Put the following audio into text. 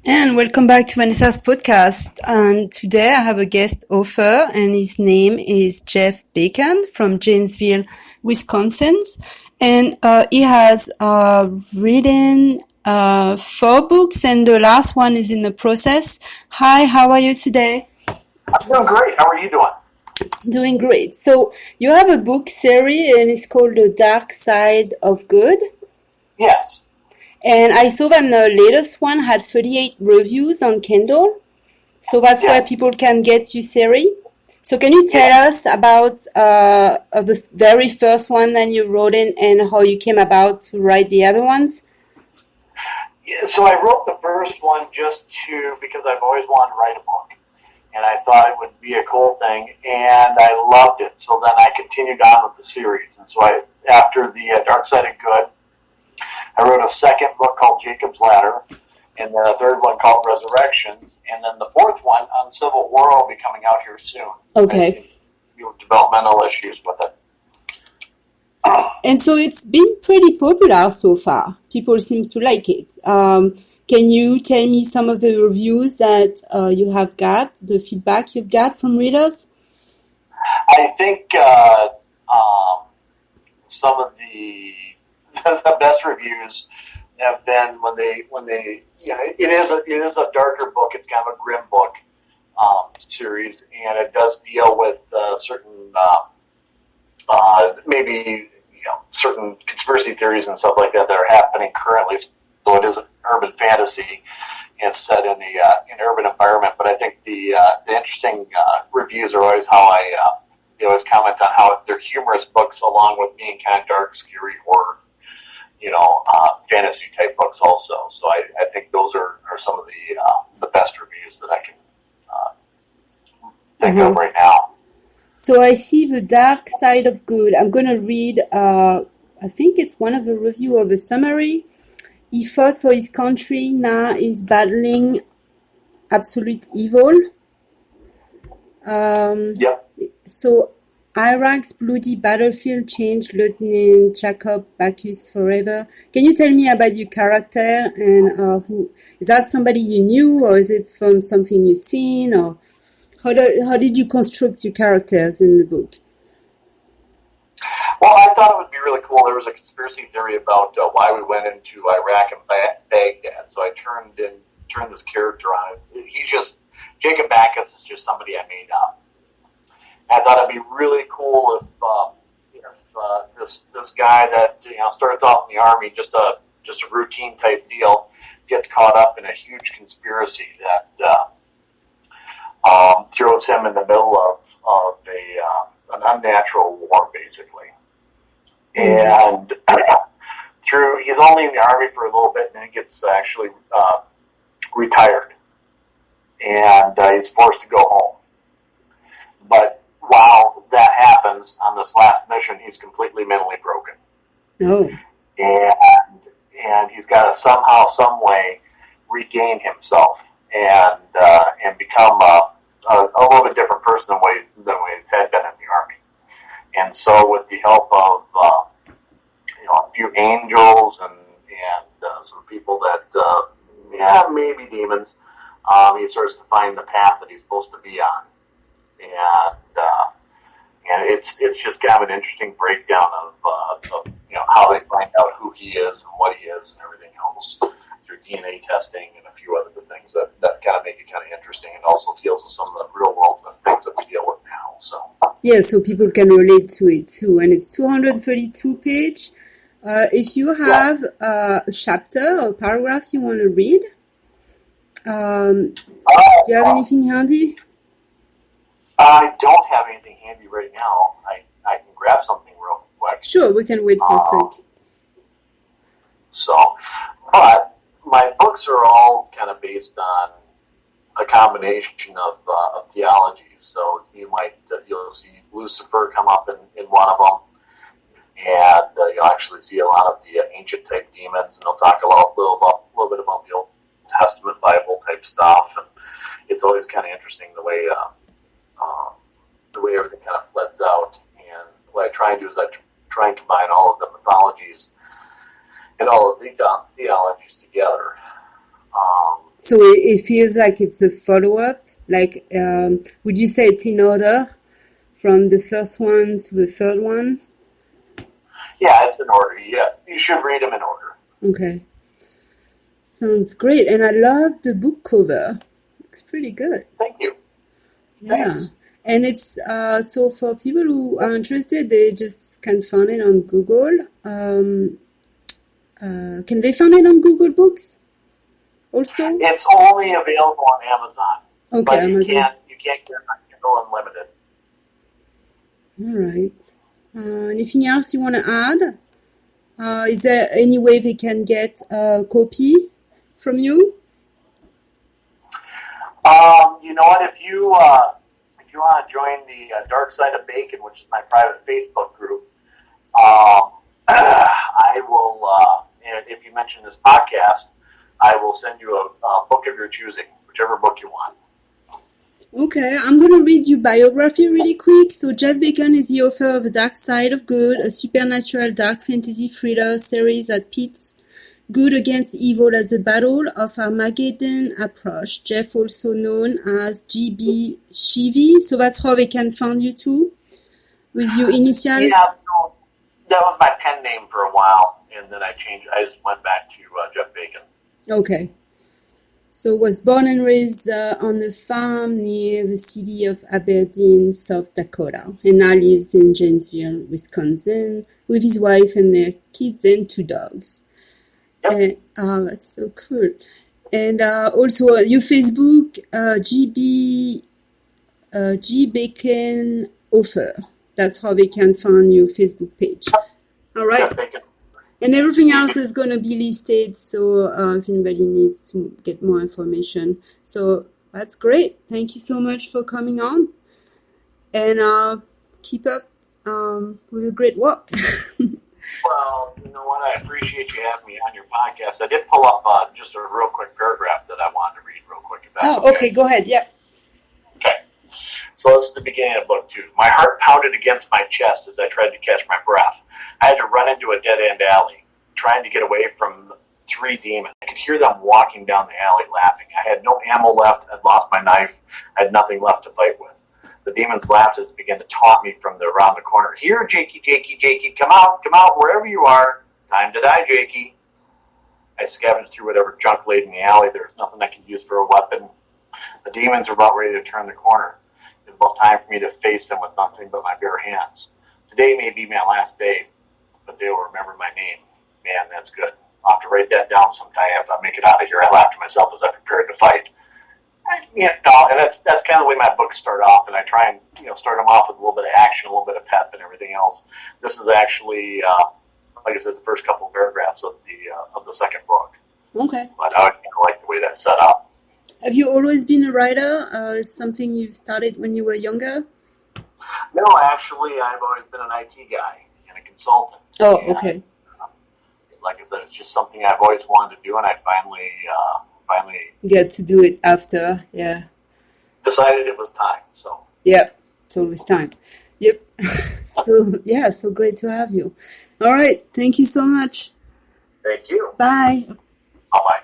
And welcome back to Vanessa's podcast. And today I have a guest author, and his name is Jeff Bacon from Janesville, Wisconsin. And he has written 4 books, and the last one is in the process. Hi, how are you today? I'm doing great. How are you doing? Doing great. So you have a book series, and it's called The Dark Side of Good. Yes. And I saw that the latest one had 38 reviews on Kindle. So that's where people can get you series. So can you tell us about the very first one that you wrote in and how you came about to write the other ones? Yeah, so I wrote the first one because I've always wanted to write a book. And I thought it would be a cool thing. And I loved it. So then I continued on with the series. And so after the Dark Side of Good, I wrote a second book called Jacob's Ladder, and then a third one called Resurrections, and then the fourth one on Civil War will be coming out here soon. Okay. Developmental issues with it. And so it's been pretty popular so far. People seem to like it. Can you tell me some of the reviews that you have got, the feedback you've got from readers? I think some of the best reviews have been when they it is a darker book. It's kind of a grim book series, and it does deal with certain maybe certain conspiracy theories and stuff like that are happening currently. So it is an urban fantasy. It's set in an urban environment, but I think the interesting reviews are always they always comment on how they're humorous books along with being kind of dark, scary horror. Fantasy type books also. So I think those are some of the best reviews that I can think of right now. So I see The Dark Side of Good. I'm going to read, I think it's one of the review of a summary. He fought for his country, now he's battling absolute evil. So Iraq's bloody battlefield changed Lieutenant Jacob Bacchus forever. Can you tell me about your character and who is that? Somebody you knew, or is it from something you've seen, or how did you construct your characters in the book? Well, I thought it would be really cool. There was a conspiracy theory about why we went into Iraq and Baghdad, so I turned this character on. Jacob Bacchus is just somebody I made up. I thought it'd be really cool if this guy that starts off in the army, just a routine type deal, gets caught up in a huge conspiracy that throws him in the middle of an unnatural war, basically. And he's only in the army for a little bit, and then he gets actually retired, and he's forced to go home. But while that happens on this last mission, he's completely mentally broken. Oh. And he's got to somehow, some way, regain himself and become a little bit different person than what he had been in the army. And so, with the help of a few angels and some people that maybe demons, he starts to find the path that he's supposed to be on. And it's just kind of an interesting breakdown of how they find out who he is and what he is and everything else through DNA testing and a few other things that kind of make it kind of interesting, and also deals with some of the real world things that we deal with now. So so people can relate to it too, and it's 232 page. If you have a chapter or paragraph you want to read, do you have anything handy? I don't have anything handy right now. I can grab something real quick. Sure, we can wait for a sec. But my books are all kind of based on a combination of theologies. So you'll see Lucifer come up in one of them, and you'll actually see a lot of the ancient type demons, and they'll talk a little bit about the Old Testament Bible type stuff. And it's always kind of interesting the way everything kind of fleds out. And what I try and do is I try and combine all of the mythologies and all of the theologies together. So it feels like it's a follow-up. Like, would you say it's in order from the first one to the third one? Yeah, it's in order. Yeah, you should read them in order. Okay. Sounds great. And I love the book cover. Looks pretty good. Thank you. Yeah. Thanks. And it's so for people who are interested, they just can find it on Google. Can they find it on Google Books also? It's only available on Amazon. Okay, but Amazon. You can't get it on Kindle Unlimited. All right. Anything else you want to add? Is there any way they can get a copy from you? You know what? If you want to join the Dark Side of Bacon, which is my private Facebook group, I will. And if you mention this podcast, I will send you a book of your choosing, whichever book you want. Okay, I'm going to read your biography really quick. So Jeff Bacon is the author of The Dark Side of Good, a supernatural dark fantasy thriller series that pits good against evil as a battle of Armageddon approach. Jeff, also known as GB Shivi, so that's how they can find you too, with your initial. Yeah, so that was my pen name for a while, and then I changed. I just went back to Jeff Bacon. Okay. So was born and raised on a farm near the city of Aberdeen, South Dakota, and now lives in Janesville, Wisconsin, with his wife and their kids and 2 dogs. Yep. That's so cool. And also your Facebook, G Bacon Author. That's how they can find your Facebook page. All right. Jeff Bacon. And everything else is going to be listed, so if anybody needs to get more information. So that's great. Thank you so much for coming on. And keep up with a great work. Well, you know what? I appreciate you having me on your podcast. I did pull up just a real quick paragraph that I wanted to read real quick. If that's okay. Go ahead. Yeah. Okay. So this is the beginning of book 2. My heart pounded against my chest as I tried to catch my breath. I had to run into a dead-end alley, trying to get away from 3 demons. I could hear them walking down the alley laughing. I had no ammo left. I'd lost my knife. I had nothing left to fight with. The demons laughed as they began to taunt me from around the corner. Here, Jakey, Jakey, Jakey, come out, wherever you are. Time to die, Jakey. I scavenged through whatever junk laid in the alley. There was nothing I could use for a weapon. The demons were about ready to turn the corner. It was about time for me to face them with nothing but my bare hands. Today may be my last day, but they will remember my name. Man, that's good. I'll have to write that down sometime if I make it out of here. I laughed to myself as I prepared to fight. And that's kind of the way my books start off, and I try and start them off with a little bit of action, a little bit of pep, and everything else. This is actually, like I said, the first couple of paragraphs of the second book. Okay. But I like the way that's set up. Have you always been a writer? Is something you started when you were younger? No, actually, I've always been an IT guy and a consultant. Oh, okay. Like I said, it's just something I've always wanted to do, and I finally get to do it after, yeah. Decided it was time, so. Yeah, it's always time. Yep. So great to have you. All right, thank you so much. Thank you. Bye. Bye-bye.